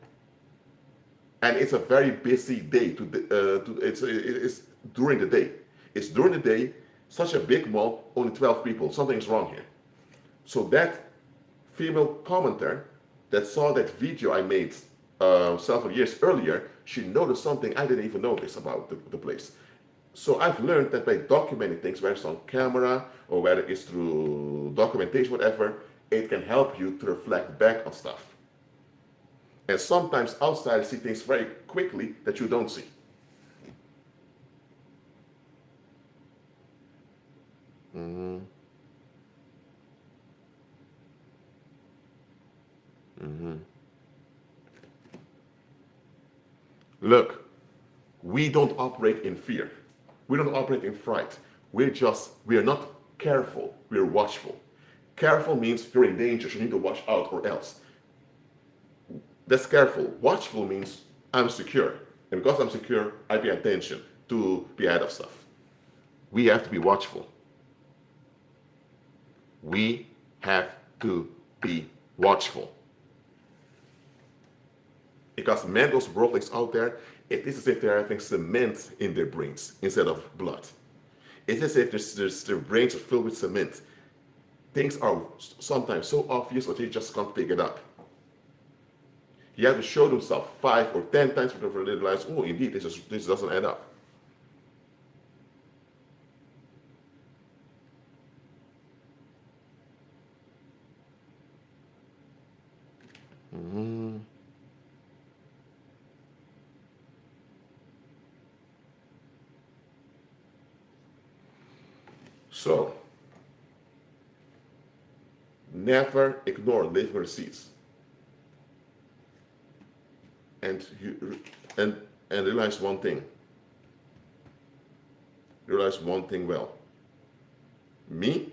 And it's a very busy day. It's during the day. It's during the day, such a big mall, only 12 people. Something's wrong here. So that female commenter that saw that video I made several years earlier, she noticed something I didn't even notice about the place. So I've learned that by documenting things, whether it's on camera or whether it's through documentation, whatever, it can help you to reflect back on stuff. And sometimes outsiders see things very quickly that you don't see. Mm-hmm. Mm-hmm. Look, we don't operate in fear. We don't operate in fright. We are not careful. We're watchful. Careful means you're in danger, so you need to watch out or else. That's careful. Watchful means I'm secure. And because I'm secure, I pay attention to be ahead of stuff. We have to be watchful. We have to be watchful. Because man, those worldlings out there, it is as if they're having cement in their brains instead of blood. It's as if their brains are filled with cement. Things are sometimes so obvious that you just can't pick it up. You have to show themselves 5 or 10 times before they realize, oh, indeed, this doesn't add up. Mm-hmm. So, never ignore living receipts. And realize one thing. Realize one thing well. Me,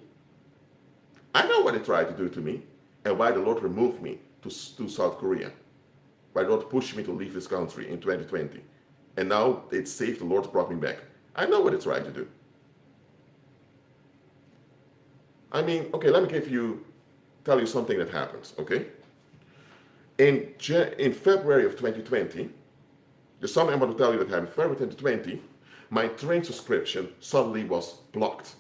I know what they tried to do to me and why the Lord removed me to South Korea. Why the Lord pushed me to leave this country in 2020. And now it's safe, the Lord brought me back. I know what they tried to do. I mean, okay, let me tell you something that happened, okay? In February of 2020, there's something I'm going to tell you that happened. February 2020, my train subscription suddenly was blocked.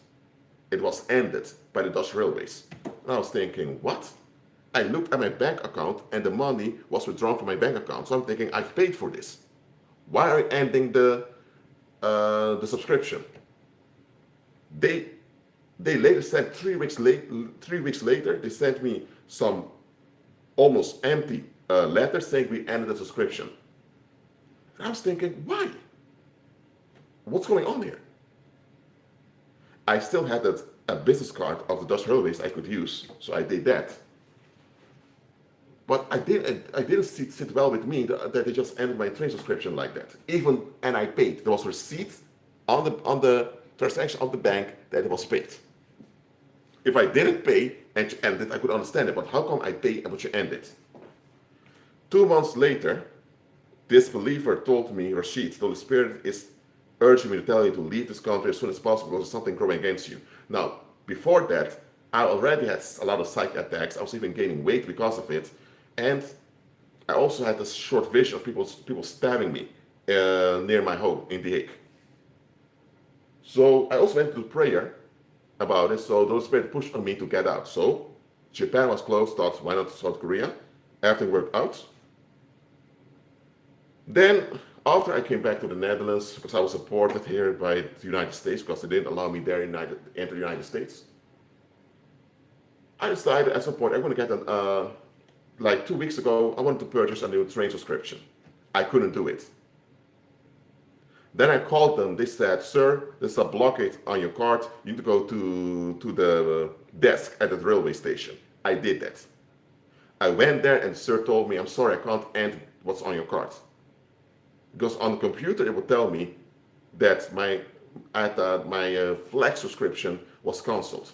It was ended by the Dutch Railways. And I was thinking, what? I looked at my bank account and the money was withdrawn from my bank account. So I'm thinking, I've paid for this. Why are you ending the subscription? They later sent 3 weeks later, they sent me some almost empty letter saying we ended the subscription. And I was thinking, why? What's going on here? I still had a business card of the Dutch Railways I could use, so I did that. But I didn't sit well with me that they just ended my train subscription like that. And I paid. There was a receipt on the transaction of the bank that it was paid. If I didn't pay and you ended, I could understand it. But how come I pay and but you end it? 2 months later, this believer told me, Rashid, the Holy Spirit is urging me to tell you to leave this country as soon as possible because there's something growing against you. Now, before that, I already had a lot of psychic attacks. I was even gaining weight because of it. And I also had this short vision of people stabbing me near my home in The Hague. So I also went to prayer about it. So the Holy Spirit pushed on me to get out. So Japan was closed, thought, why not South Korea? Everything worked out. Then, after I came back to the Netherlands, because I was supported here by the United States, because they didn't allow me there to enter the United States, I decided at some point I'm going to get like 2 weeks ago, I wanted to purchase a new train subscription. I couldn't do it. Then I called them. They said, sir, there's a blockade on your card. You need to go to the desk at the railway station. I did that. I went there and the sir told me, I'm sorry, I can't end what's on your card. Because on the computer, it would tell me that my flex subscription was canceled.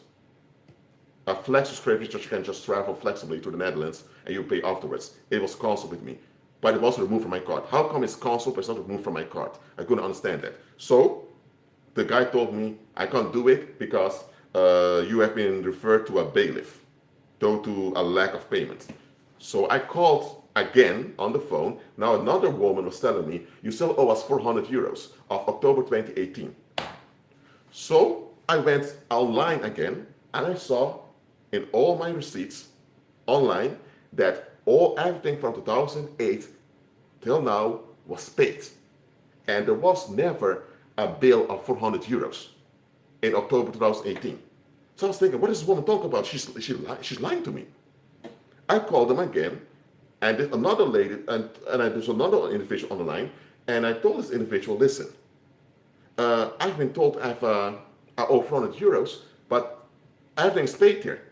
A flex subscription that you can just travel flexibly to the Netherlands and you pay afterwards. It was canceled with me, but it was removed from my card. How come it's canceled but it's not removed from my card? I couldn't understand that. So the guy told me I can't do it because you have been referred to a bailiff due to a lack of payment. So I called again on the phone. Now another woman was telling me, you still owe us 400 euros of October 2018. So I went online again and I saw in all my receipts online that everything from 2008 till now was paid. And there was never a bill of 400 euros in October 2018. So I was thinking, what is this woman talking about? She's lying to me. I called them again, and there's another lady, and there's another individual on the line, and I told this individual, listen, I've been told I owe 400 euros, but everything's paid here.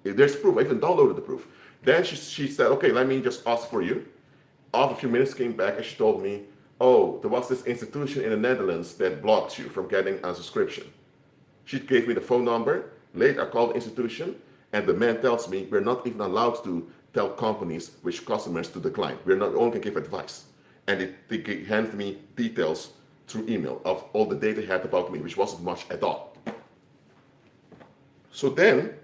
There's proof. I even downloaded the proof. Then she said, okay, let me just ask for you. After a few minutes came back and she told me, oh, there was this institution in the Netherlands that blocked you from getting a subscription. She gave me the phone number. Later I called the institution and the man tells me we're not even allowed to tell companies which customers to decline. We're not only can give advice. And they handed me details through email of all the data they had about me, which wasn't much at all. So then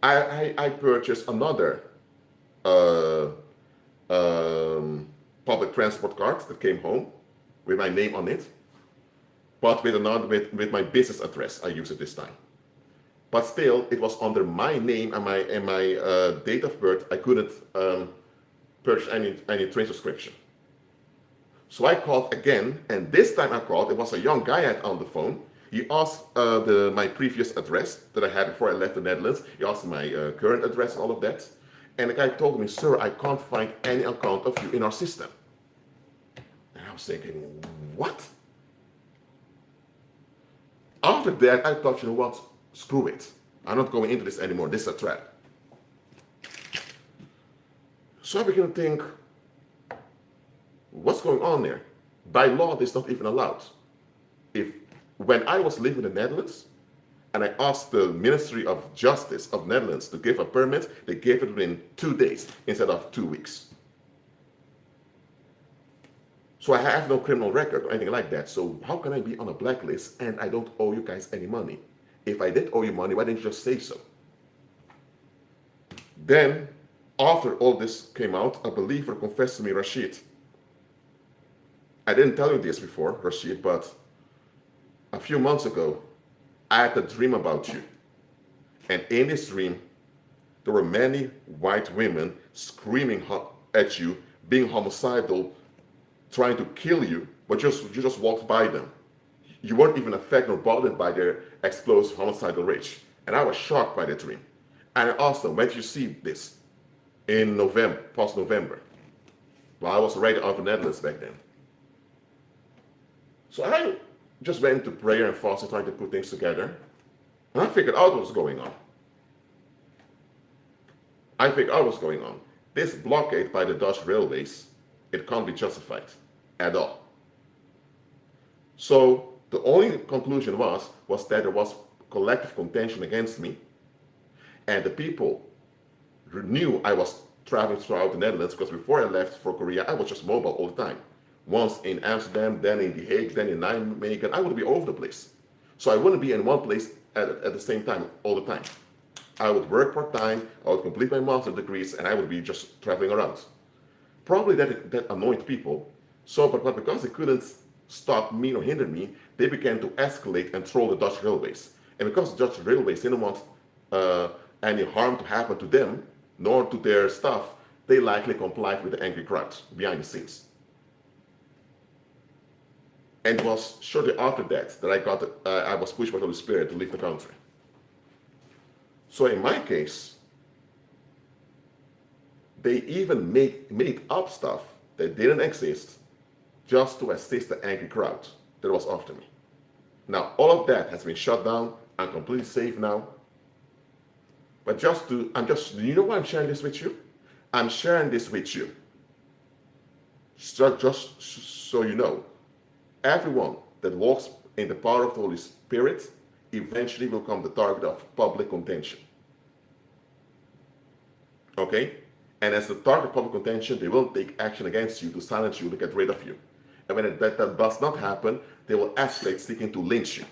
I purchased another public transport card that came home with my name on it, but with my business address. I use it this time. But still, it was under my name and my date of birth. I couldn't purchase any train subscription. So I called again, and this time I called. It was a young guy I had on the phone. He asked my previous address that I had before I left the Netherlands. He asked my current address and all of that. And the guy told me, sir, I can't find any account of you in our system. And I was thinking, what? After that, I thought, you know what? Screw it. I'm not going into this anymore. This is a trap. So I began to think, what's going on there? By law, this is not even allowed. When I was living in the Netherlands, and I asked the Ministry of Justice of Netherlands to give a permit, they gave it within 2 days instead of 2 weeks. So I have no criminal record or anything like that. So how can I be on a blacklist and I don't owe you guys any money? If I did owe you money, why didn't you just say so? Then, after all this came out, a believer confessed to me, Rashid. I didn't tell you this before, Rashid, but a few months ago, I had a dream about you. And in this dream, there were many white women screaming at you, being homicidal, trying to kill you, but you just walked by them. You weren't even affected or bothered by their explosive homicidal rage. And I was shocked by the dream. And I asked them, when did you see this? In November, past November. Well, I was already out of the Netherlands back then. So I just went into prayer and fasting, trying to put things together. And I figured out what was going on. This blockade by the Dutch railways, it can't be justified at all. So the only conclusion was that there was collective contention against me. And the people knew I was traveling throughout the Netherlands, because before I left for Korea, I was just mobile all the time. Once in Amsterdam, then in The Hague, then in Nijmegen. I would be all over the place. So I wouldn't be in one place at the same time all the time. I would work part-time, I would complete my master's degrees, and I would be just traveling around. Probably that annoyed people. So, but because they couldn't stop me or hinder me, they began to escalate and troll the Dutch railways. And because the Dutch railways didn't want any harm to happen to them, nor to their staff, they likely complied with the angry crowd behind the scenes. And it was shortly after that I was pushed by the Holy Spirit to leave the country. So in my case, they even made up stuff that didn't exist just to assist the angry crowd that was after me. Now, all of that has been shut down. I'm completely safe now. But you know why I'm sharing this with you? I'm sharing this with you just so you know. Everyone that walks in the power of the Holy Spirit eventually will become the target of public contention. Okay? And as the target of public contention, they will take action against you to silence you, to get rid of you. And when that does not happen, they will escalate, seeking to lynch you.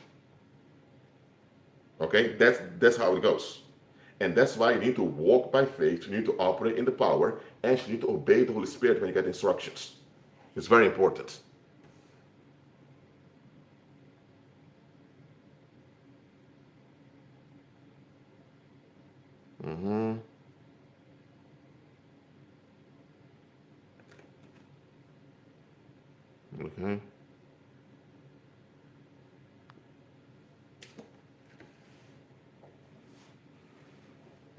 Okay, that's how it goes. And that's why you need to walk by faith, you need to operate in the power, and you need to obey the Holy Spirit when you get instructions. It's very important. Mm-hmm. Okay.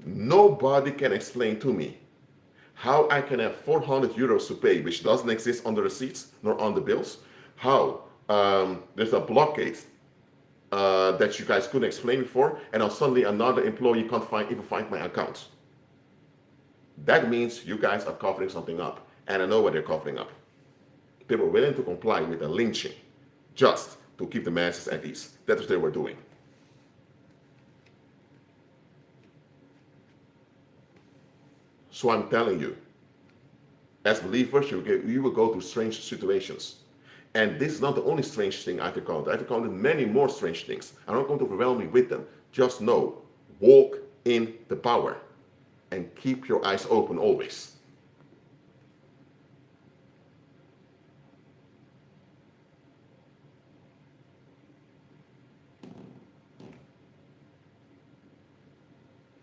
Nobody can explain to me how I can have 400 euros to pay, which doesn't exist on the receipts nor on the bills. How there's a blockade that you guys couldn't explain before, and now suddenly another employee can't even find my account. That means you guys are covering something up, and I know what they're covering up. They were willing to comply with a lynching just to keep the masses at ease. That's what they were doing. So I'm telling you, as believers, you will go through strange situations. And this is not the only strange thing I've encountered. I've encountered many more strange things. I'm not going to overwhelm you with them. Just know, walk in the power and keep your eyes open always.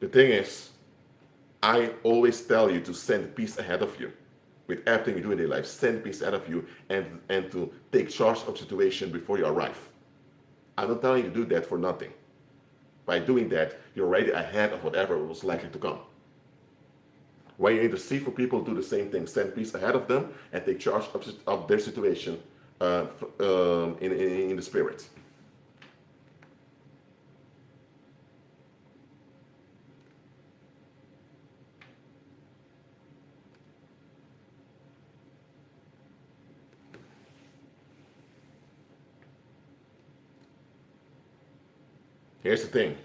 The thing is, I always tell you to send peace ahead of you. With everything you do in your life, send peace ahead of you and to take charge of situation before you arrive. I'm not telling you to do that for nothing. By doing that, you're already ahead of whatever was likely to come. When you intercede for people, do the same thing. Send peace ahead of them and take charge of their situation in the spirit. Here's the thing.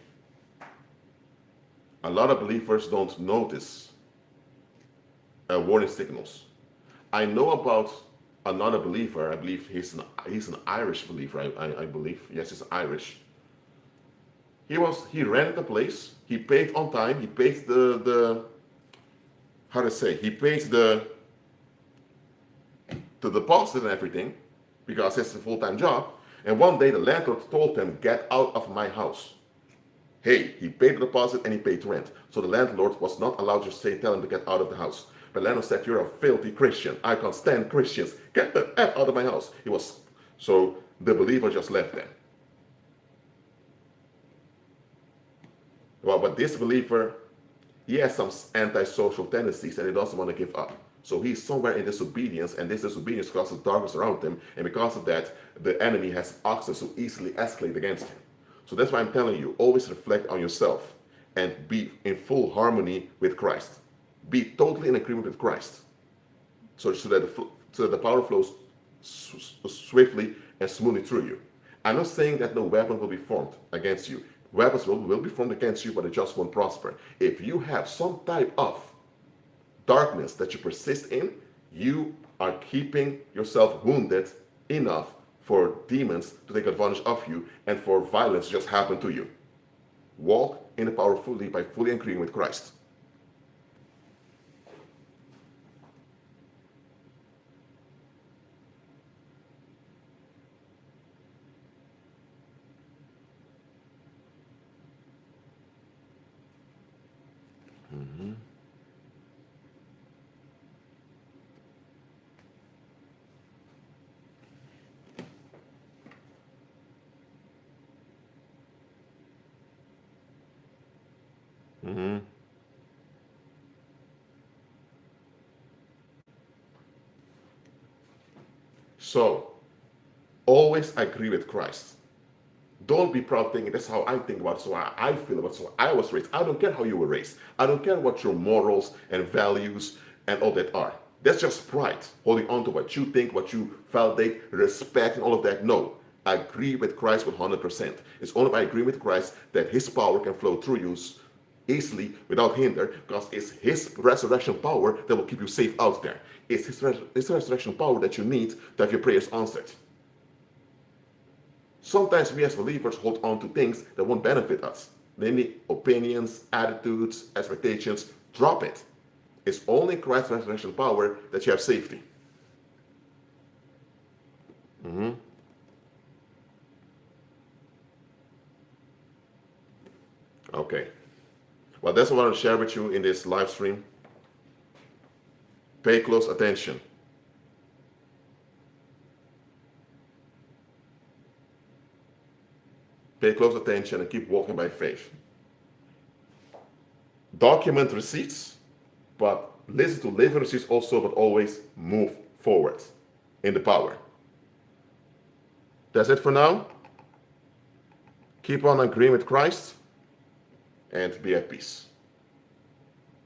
A lot of believers don't notice warning signals. I know about another believer. I believe he's an Irish believer. I believe, yes, he's Irish. He rented a place. He paid on time. He paid the how to say. He paid the deposit and everything because it's a full-time job. And one day the landlord told him, "Get out of my house." Hey, he paid the deposit and he paid rent. So the landlord was not allowed to tell him to get out of the house. The landlord said, "You're a filthy Christian. I can't stand Christians. Get the F out of my house." So the believer just left them. Well, but this believer, he has some antisocial tendencies and he doesn't want to give up. So he's somewhere in disobedience, and this disobedience causes darkness around him, and because of that, the enemy has access to easily escalate against him. So that's why I'm telling you, always reflect on yourself and be in full harmony with Christ. Be totally in agreement with Christ. So that the power flows swiftly and smoothly through you. I'm not saying that no weapon will be formed against you. Weapons will be formed against you, but it just won't prosper. If you have some type of darkness that you persist in, you are keeping yourself wounded enough for demons to take advantage of you and for violence to just happen to you. Walk in the power fully by fully agreeing with Christ. Mm-hmm. Mm-hmm. So, always agree with Christ. Don't be proud thinking that's how I think about it, so I feel about it, so I was raised. I don't care how you were raised. I don't care what your morals and values and all that are. That's just pride, holding on to what you think, what you validate, respect, and all of that. No, agree with Christ 100%. It's only by agreeing with Christ that his power can flow through you easily without hinder, because it's his resurrection power that will keep you safe out there. It's his resurrection power that you need to have your prayers answered. Sometimes we as believers hold on to things that won't benefit us, namely opinions, attitudes, expectations. Drop it. It's only in Christ's resurrection power that you have safety. Okay. Well, that's what I want to share with you in this live stream. Pay close attention. Pay close attention and keep walking by faith. Document receipts, but listen to living receipts also, but always move forward in the power. That's it for now. Keep on agreeing with Christ and be at peace.